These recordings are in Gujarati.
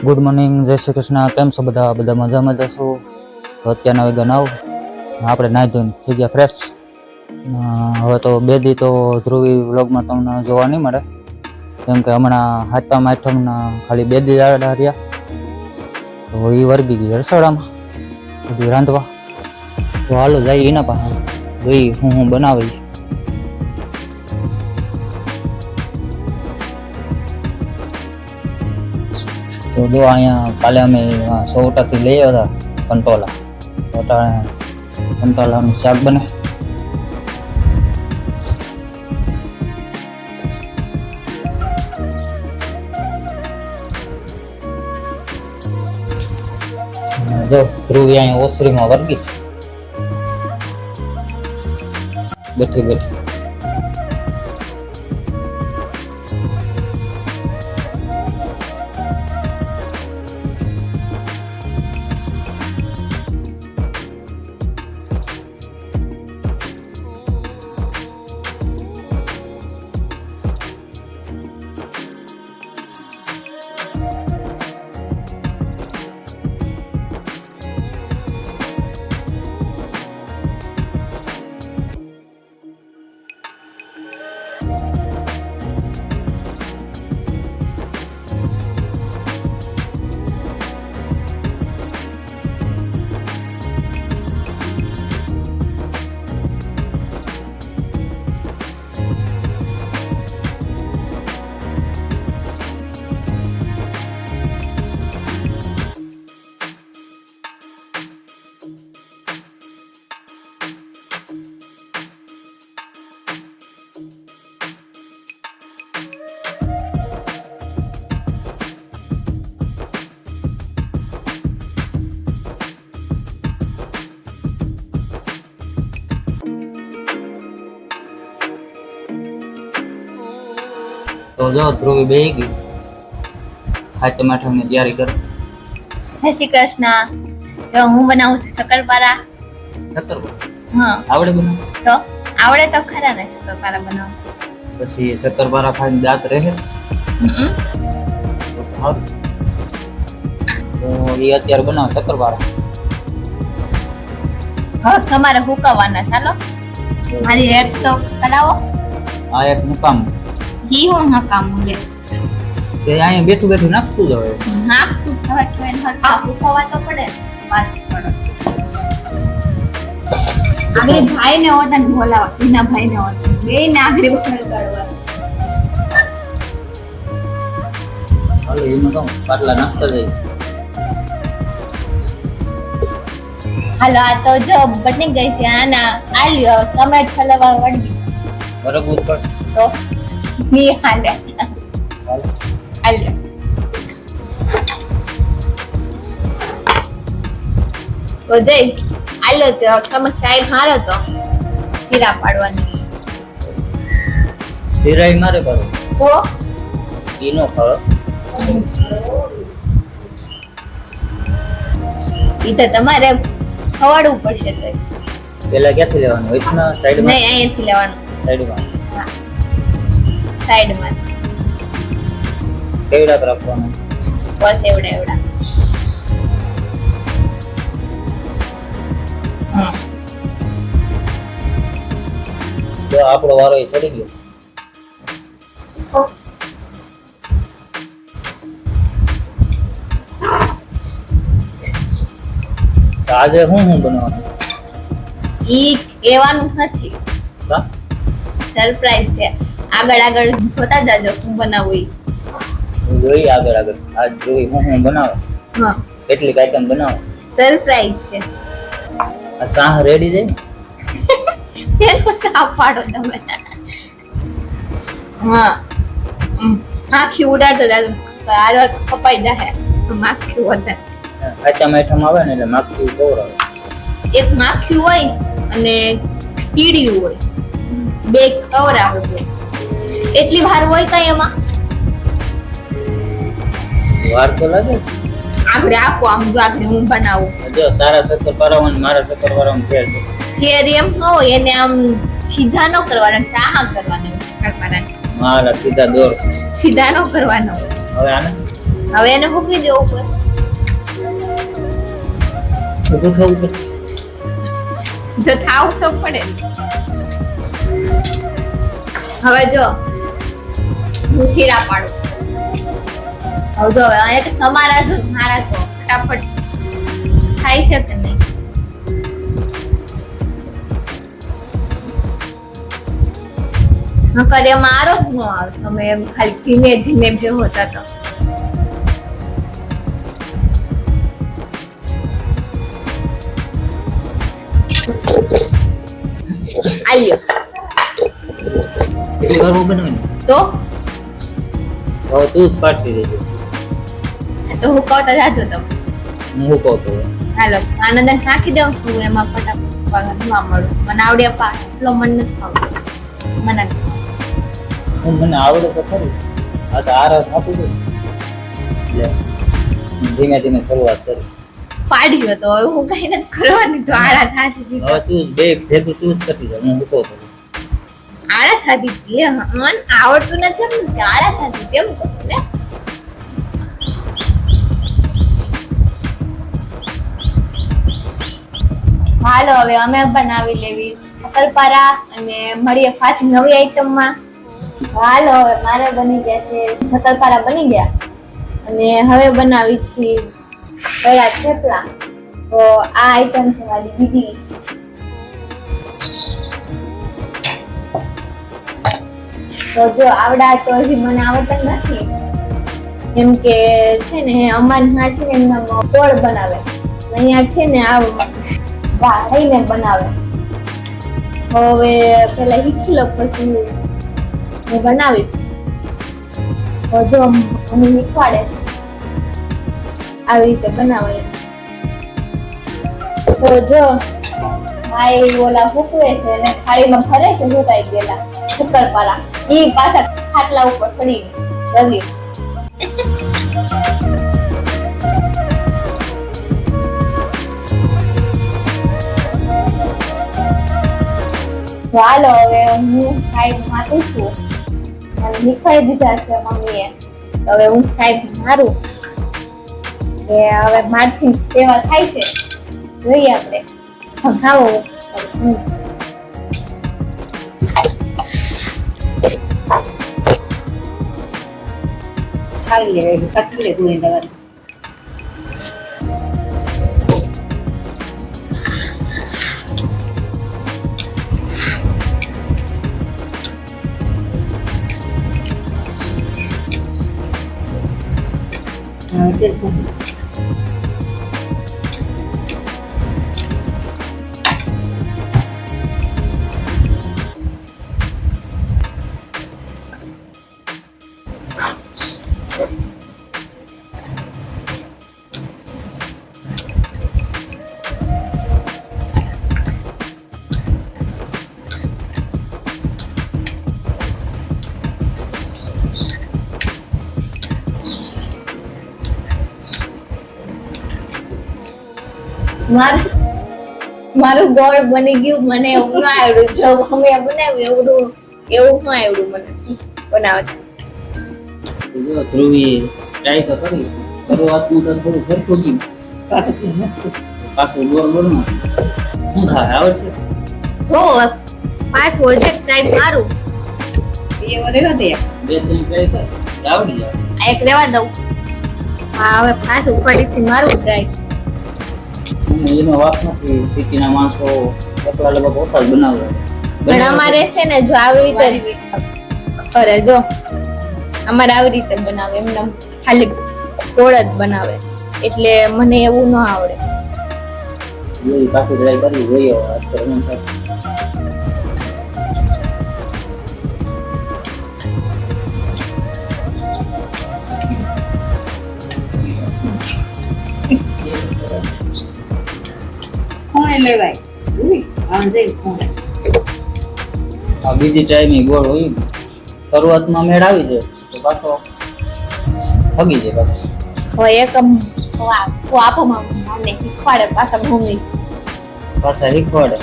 ગુડ મોર્નિંગ, જય શ્રી કૃષ્ણ. કેમ છો બધા? બધા મજામાં જશો? તો અત્યારના વાગ્યા 9 આપણે નાહી ધોઈને થઈ ગયા ફ્રેશ. હવે તો બે દી તો ધ્રુવી વ્લોગમાં તમને જોવા નહીં મળે, કેમ કે હમણાં હાથમ આઠમના ખાલી 2 દી રહ્યા, તો એ વર્ગી ગઈ રસોડામાં બધી રાંધવા. તો હાલો જઈએ એના પાસે, જોઈએ હું બનાવી. તો જો અહીંયા કાલે અમે 100 લઈ આવ્યા કંટોલા. કંટોલાનું શાક બને. જો ધ્રુવી અહીંયા ઓસરીમાં વર્ગી બેઠી બેઠી. તો જો ધ્રુવી બેહી ગઈ હાથમ આઠમની તૈયારી કરે. જય શ્રી કૃષ્ણ. જો હું બનાવું છું શક્કરપારા. હા, આવડે બનાવ? તો આવડે તો ખરા ને શક્કરપારા બનાવવા. પછી શક્કરપારા ખાઈને દાંત રહે તો એ અત્યારે બનાવ શક્કરપારા. હા, તમારે હુકવવાના. ચાલો મારી રેટ તો કરાવો. આ એક મુકામ ઈ હું હકામ લે કે અહીંયા બેઠું બેઠું નાખતું જ હવે. નાખતું હવે ટ્રેન હરખા હુકવવા તો પડે. બસ પડે. આગળ ભાઈ ને ઓદન બોલાવા, બીના ભાઈ ને ઓદન બે ને આગળ બખર કરવા. ચાલો એમાં કહું પાટલા નાખતા જઈએ. હાલો, આ તો જો બની ગઈ છે. આના આલ્યો ટમેટ ફલવા વળગી બરાબર પર તો ની હાલે આલ્યો. તો જઈ આલ્યો તો તમે ટાઈમ હારો તો શીરા પાડવાની. સિરાઈ મારે કરો તો ઈનો ખાવ ઈ તો તમારે ખવાડવું પડશે. તો પેલા ક્યાંથી લેવાનું? વૈષ્ણવ સાઈડમાં? નહીં, અહીંયાથી લેવાનું. સાઈડમાં સાઈડમાં કેવડા રાખવાનું? બસ એવડા એવડા. જો આપણો વારો એ ચડી ગયો. આજે હું બનાવવાનું ઈ કહેવાનું નથી, હા સરપ્રાઈઝ છે. આગળ આગળ જોતા જાજો હું બનાવું ઈ. જોઈ આગળ આગળ આજ જોઈ હું બનાવે. હા, કેટલીક આઈટમ બનાવો. સરપ્રાઈઝ છે. આ સાહ રેડી છે. એનો સાફ પાડો તમે. હા, આખી ઉડાડતો જાજો. આરો કપાઈ જાહે તો માખી વધારે. આઈટમ આવે ને એટલે માખી ગોળ આવે. એક માખી હોય અને કીડીયું હોય, બે કવરા હોય. એટલી વાર હોય કઈ એમાં? વાર તો લાગે. આગળ આપો આમ જો આગળ હું બનાવું. જો તારા શક્કરપારા અને મારા શક્કરપારામાં ફેર છે. ફેર એમ ન હોય, એને આમ સીધા ન કરવાના, ટાહા કરવાના શક્કરપારાને. મારા સીધા દોર સીધા ન કરવાનો. હવે આને હવે એને મૂકી દેવું પડે ઊભું થવું પડે. તો થાવ તો પડે. હવે જો હું શીરા પાડું. હવે જો અહીંયા તો તમારા જો મારા જો ફટાફટ થાય છે કે નહીં. નકર એ મારો જ ન આવે. તમે એમ ખાલી ધીમે ધીમે જે હોતા તો આલ્યો કેટલી વાર હું બનાવી તો હવે તું જ પાડતી રહેજો. તો હું કહું તો જાજો તમે. હું કહું તો હાલો આનંદ નાખી દઉં છું એમાં ફટાફટ જોવા મળું. મને આવડે પા એટલો મન નથી આવતો મને. મને આવડે તો ખરું. આ તો આરસ આપું છું એટલે ધીમે ધીમે શરૂઆત કરી. પાડ્યો તો હવે હું કઈ નથી કરવાની. તો આડા થાતી હવે તું જ બે ભેગું તું જ કરતી જા. હું કહું તો આડા થાતી હતી. મને આવડતું નથી એમ નથી. આડા થાતી કેમ કરું ને. હાલો હવે અમે બનાવી લેવી શક્કરપારા અને મળીએ પાછી નવી આઈટમમાં. હાલો હવે મારે બની ગયા છે શક્કરપારા બની ગયા અને હવે બનાવી છીએ પેલા થેપલા. તો આ આઈટમ છે મારી બીજી. તો જો આવડા તો હજી મને આવડતા નથી કેમ કે છે ને અમાર છે ને એમના ગોળ બનાવે. અહીંયા છે ને આ વાળીને બનાવે. હવે પેલા શીખી લો પછી હું બનાવી. તો જો મને શીખવાડે છે આવી રીતે બનાવે. તો જો ભાઈ ઓલા ફૂકવે છે અને થાળીમાં ભરે છે જોતાઈ ગયેલા શક્કરપારા. ઈ પાછા ખાટલા ઉપર ચડી રગી. હાલો હવે હું સાઈડ મારું છું. મને શીખવાડી દીધા છે મમ્મીએ. હવે હું સાઈડ મારું કે હવે મારથી સેવા થાય છે. જોઈએ આપણે ખાવો. ખાઈ લે કાચી લે તું દવા. મારું ગોળ બની ગયું. મને એવું ના આવડ્યું. જો મમ્મીએ બનાવ્યું એવું ના આવડ્યું મને બનાવતા. જો ધ્રુવી ટ્રાય તો કરી. શરૂઆતમાં તો થોડું ફરતું ગયું. પાછું ગોળ ગોળમાં શું થાય આવડશે? જો પાછું હજી ટ્રાય મારું. એ વરે દે બે ત્રણ ટ્રાય કર આવડી જાય. આ એક રહેવા દઉં. હા હવે પાછું ફરીથી મારું ટ્રાય. એનો વાત નથી. સિટીના માણસો એટલા લગભગ ઓછા જ બનાવે. પણ અમારે છે ને જો આવી રીતે કરે. જો અમારે આવી રીતે બનાવે. એમને ખાલી ગોળ જ બનાવે એટલે મને એવું ન આવડે. એ પાછું ટ્રાય કરી જોઈએ અત્યારે એમ થાય. કોણે લેવાય આંજે કોણ આ બીજી ટાઈમે ગોળ હોય ને શરૂઆતમાં મેળ આવી જાય તો પાછો થગી જાય પાછો. હવે એક શું આપો મને શીખવાડે પાછા ભૂમિ. પાછા શીખવાડે.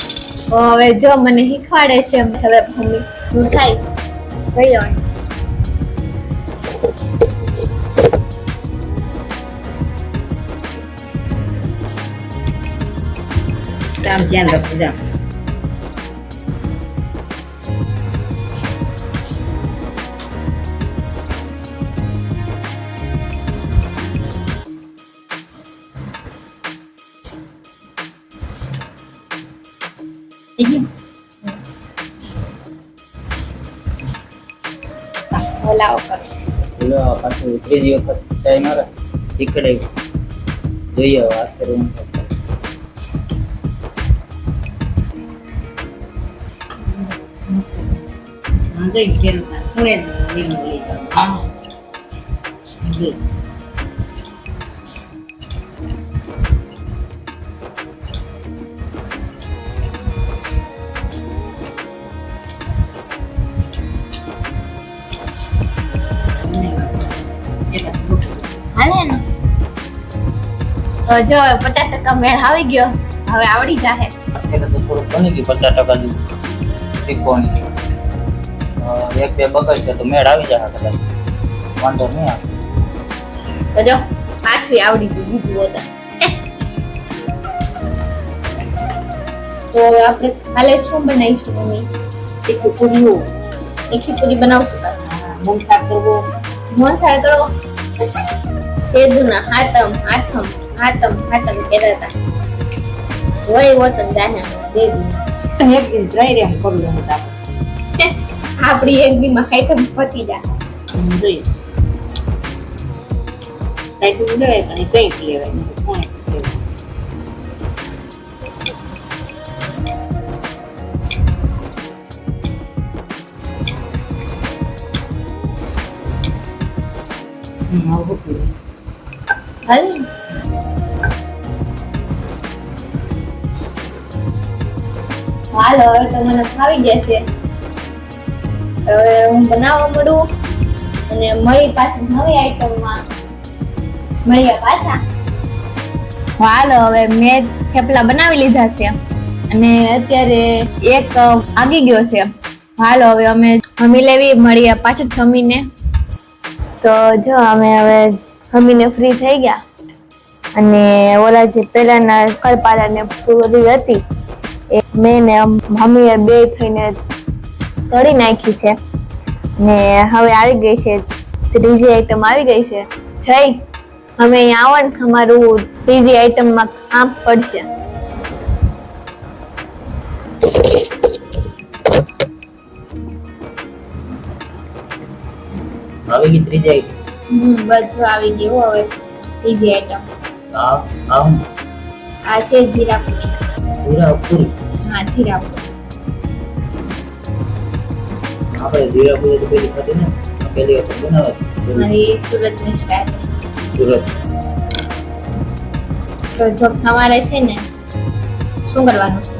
હવે જો મને શીખવાડે છે હવે ભૂમિ હું થાય જોઈ લેવાય. આમ ધ્યાન રાખજો જા થઈ ગયું? હલાવો કરો. પેલો પાછું ત્રીજી વખત ટાઈમ આવે ટીકડે જોઈએ હવે વાત કરવું હા જઈ ઘેર ખૂણે લીલું લઈ જાઓ. હા જઈ હાલે ને તો જો 50% મેળ આવી ગયો, હવે આવડી જાહે. એટલે તો થોડુંક બની ગયું 50% શીખવાની એક બે બગડ છે તો મેળ આવી જાય કદાચ વાંધો નહીં આવે તો જો પાછું આવડી ગયું બીજું હોતા. તો હવે આપણે કાલે શું બનાવીશું મમ્મી? તીખું પૂરીઓ તીખી પૂરી બનાવશું કાલે. મોંઘા કરવો મોહનથાળ કરો. તેદુના હાતમ હાથમ હાતમ હાતમ કહેતા હતા. વળી વતન જાહે તેદુ. એક દિન ટ્રાય રેમ કરવું હું તાપ આપણી એક દીમાં હાતમ પતી જાય. જોઈએ ટાઈટું લેવાય અને કઈ લેવાય નહીં કોણે લેવાય આવું પૂરું હાલ હાલો હવે તો મને ફાવી જશે. હવે હું બનાવવા મળું અને મળી પાછી નવી આઈટમમાં મળીએ પાછા. હાલો હવે મેં થેપલા બનાવી લીધા છે અને અત્યારે એક આગી ગયો છે. હાલો હવે અમે જમી લેવી, મળીએ પાછું જમીને. તો જો અમે હવે જમીને ફ્રી થઈ ગયા અને ઓલા જે પહેલાના કલપાલાને પૂરી હતી એ મેં ને મમ્મીએ બે થઈને તળી નાખી છે ને હવે આવી ગઈ છે ત્રીજી આઈટમ આવી ગઈ છે. જઈ અમે અહીંયા આવો ને અમારું ત્રીજી આઈટમમાં કામ પડશે. આવી ગઈ ત્રીજી બસ જો આવી ગયું હવે ત્રીજી આઈટમ. આ છે જીરા પૂરી. જીરા પૂરી હા જીરા પૂરી. આપણે જીરા પૂરી તો પેલી ખાધી ને પેલી વખત બનાવે મારી સુરતની સ્ટાઇલ. સુરત તો જો તમારે છે ને શું કરવાનું છે,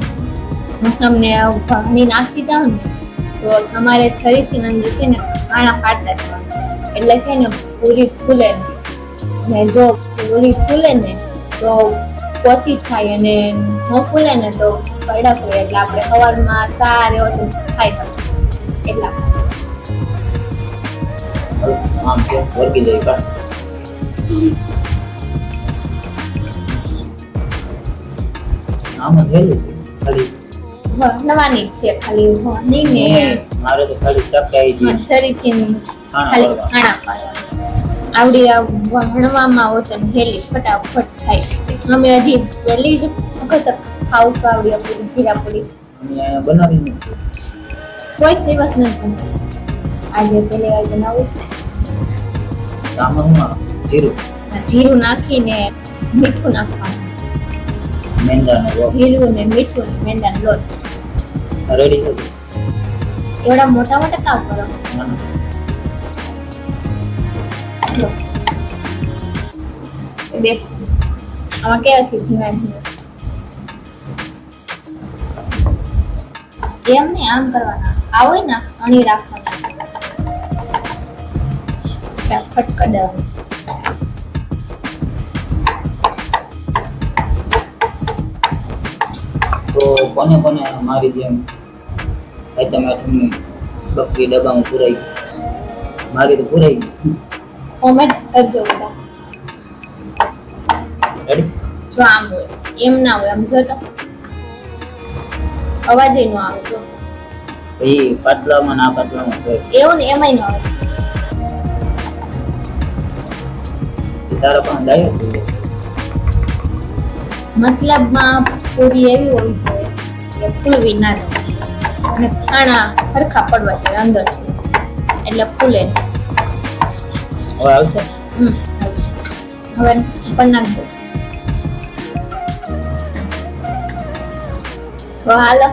હું તમને ભણી નાખી દઉં ને તો તમારે છરીથી અંદર છે ને કાણા પાડતા જવાનું એટલે છે ને પૂરી ફૂલે ને જો પૂરી ફૂલે ને તો પોચી થાય અને ન ફૂલે ને તો કડક હોય એટલે આપણે સવારમાં સાર એવો તો ખાઈ શકીએ એટલા. આમ છે વર્ગી જાય પાછું આમ થયેલું છે ખાલી ભણવાની જ છે ખાલી ભણી ને મારે તો ખાલી ચપટાઈ જી છરીથી ખાલી ખાણા પાડવા આવડી ભણવામાં હોત ને હેલી ફટાફટ થાય. અમે હજી પહેલી જ વખત ખાવશું આવડી પૂરી જીરા પૂરી. અમે અહીંયા બનાવી નથી કોઈ જ દિવસ નથી બનાવી. આજે પહેલી વાર બનાવું. આમાં હું જીરું જીરું નાખીને મીઠું નાખવાનું. મેંદાનો લોટ જીરું ને મીઠું ને મેંદાનો લોટ. રેડી છે એવડા મોટા મોટા કામ કરો. જો. દેખ આમાં કેવા છે ઝીણા ઝીણા. એમ નહીં આમ કરવાના. આ હોય ને અણી રાખવાના ફટકડાવાનું. તો કોને કોને મારી જેમ આઈટમ આઈટમની બકરી ડબ્બામાં પુરાઈ મારી તો પુરાઈ કોમેન્ટ કરજો બધા. રેડી જો આમ હોય એમ ના હોય આમ જો તો અવાજ ય ન આવે જો એ પાતળામાં ના પાતળામાં હોય. એવું ને એમાંય ન આવે. તારા પણ ડાયો થઈ જાય. મતલબમાં પૂરી એવી હોવી જોઈએ કે ફૂલવી ના રહે અને ખાણા સરખા પડવા જોઈએ અંદર એટલે ફૂલે નહીં. હવે આવશે. હવે ઉપર નાખી દો. તો હાલો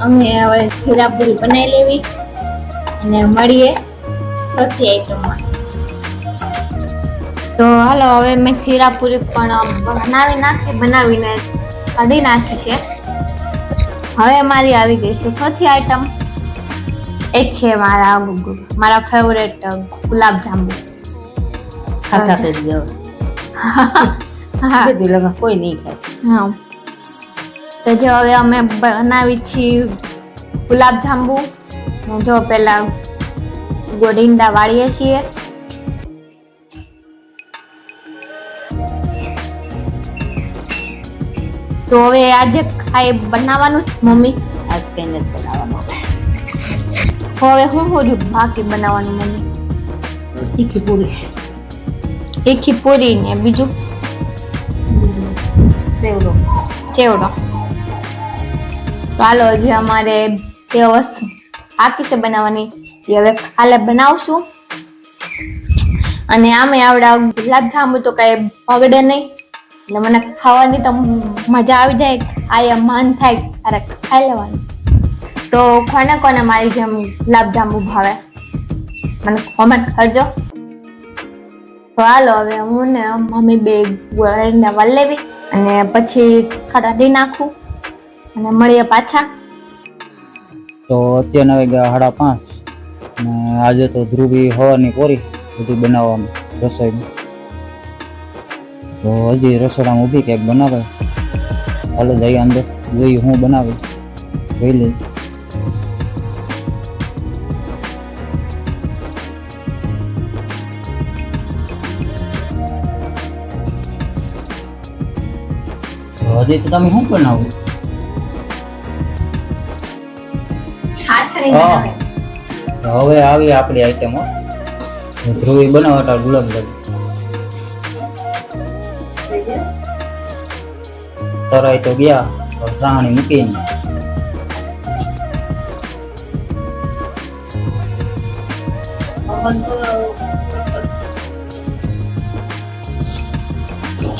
અમે હવે જીરા પૂરી બનાવી લેવી અને મળીએ ચોથી આઈટમમાં. તો હાલો હવે મેં ખીરા પૂરી પણ બનાવીને કાઢી નાખી છે. હવે મારી આવી ગઈ છે ચોથી આઈટમ. એ છે મારા ફેવરેટ ગુલાબ જાંબુ. ખાતા થઈ ગયો હા બધી લગા કોઈ નહીં ખાય. હા તો જો હવે અમે બનાવી છીએ ગુલાબ જાંબુ. જો પેલા ગોડીંડા વાળીએ છીએ. તો હવે આજે ખાઈ બનાવવાનું મમ્મી. આજ કઈ નથી બનાવવાનું. હવે હું બાકી બનાવવાનું મમ્મી. તીખી પૂરી તીખી પૂરી ને બીજું સેવડો. ચેવડો. ચાલો હજી અમારે તે વસ્તુ બાકી છે બનાવવાની એ હવે કાલે બનાવશું. અને આમે આવડા ગુલાબ જાંબુ તો કઈ બગડે નહીં એટલે મને ખાવાની તો મજા આવી જાય. આ મન થાય ત્યારે ખાઈ લેવાનું. તો કોને કોને મારી જેમ ગુલાબ જાંબુ ભાવે મને કોમેન્ટ કરજો. તો હાલો હવે હું ને મમ્મી બે ગોળને વાળી લેવી અને પછી કાઢી નાખું અને મળીએ પાછા. તો અત્યારના વાગ્યા 5:30 અને આજે તો ધ્રુવી હવાની પોરી બધું બનાવવામાં રસોઈમાં. તો હજી રસોડામાં ઊભી ક્યાંક બનાવે. હાલો જઈએ અંદર જોઈએ હું બનાવી જોઈ લઈ. હજી તો તમે શું બનાવો? છાછણી હા. બનાવે. હવે આવી આપણી આઈટમો. ધ્રુવી બનાવતા ગુલાબ જાંબુ તરાઈ તો ગયા રાણી મૂકીને.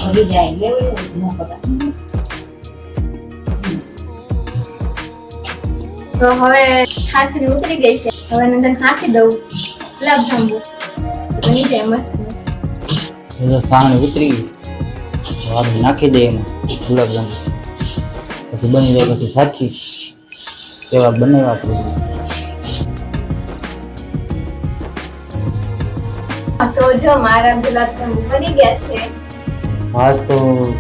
હરી જાય લેવું ન પતા. તો હવે છાછણી ઉતરી ગઈ છે. હવે અંદર નાખી દઉં ગુલાબ જાંબુ. બની જાય મસ્ત. સાણી ઉતરી ગઈ આપણે નાખી દઈએ એમાં ગુલાબ જાંબુ. પછી બની જાય પછી સાચી એવા બનાવ્યા આપણે. તો જો મારા ગુલાબ જાંબુ બની ગયા છે. આજ તો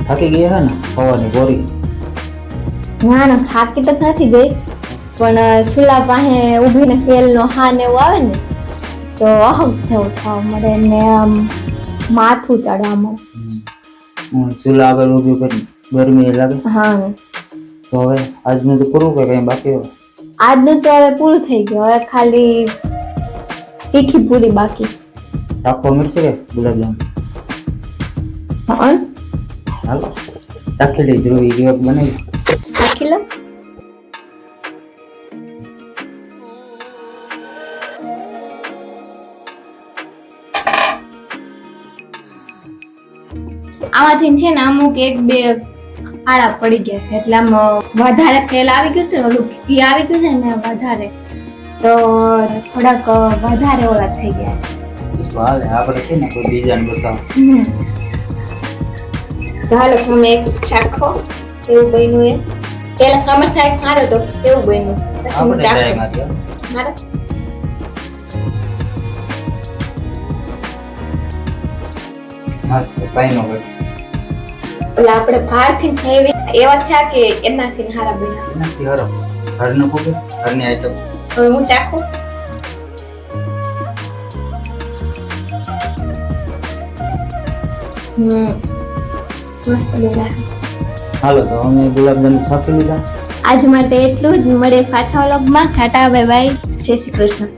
થાકી ગયા છે ને સવારની ગોરી. ના ના થાકી તો નથી ગઈ પણ ચૂલા પાસે ઊભીને તેલનો હાન એવું આવે ને તો અહક જેવું થવા મળે ને આમ માથું ચડવા મળે. ચૂલા આગળ ઊભી કરી ગરમી લાગે. હા તો હવે આજનું તો પૂરું કે કઈ બાકી હોય? આજનું તો હવે પૂરું થઈ ગયું. હવે ખાલી તીખી પૂરી બાકી. શાકવા મળશે કે ગુલાબ જાંબુ? હા હાલો ચાખી લઈ. ધ્રુવી જેવક બનાવી નાખી લો. આમાંથી છે ને અમુક એક બે આળા પડી ગયા છે એટલે આમ વધારે તેલ આવી ગયું હતું ને ઓલું ઘી આવી ગયું છે ને વધારે તો થોડાક વધારે ઓલા થઈ ગયા છે. હાલે આપણે છે ને કોઈ બીજાને બતાવો. તો હાલો તમે એક ચાખો કેવું બન્યું એ. પેલા કમેન્ટ ટાઈપ મારો તો કેવું બન્યું પછી હું આપણે try ચાખું. મારીએ. મારો મસ્ત કઈ નો હોય. ઓલા આપણે બહારથી એવા થયા કે એનાથી હારા બન્યા. નથી હરો ઘરનું ખોબે ઘરની આઈટમ. હવે હું ચાખું. મસ્ત બન્યા. હાલો તો અમે ગુલાબ જાંબુ ચાખી લીધા આજ માટે એટલું જ. મળે પાછા વ્લોગમાં. ટાટા બાય બાય, જય શ્રી કૃષ્ણ.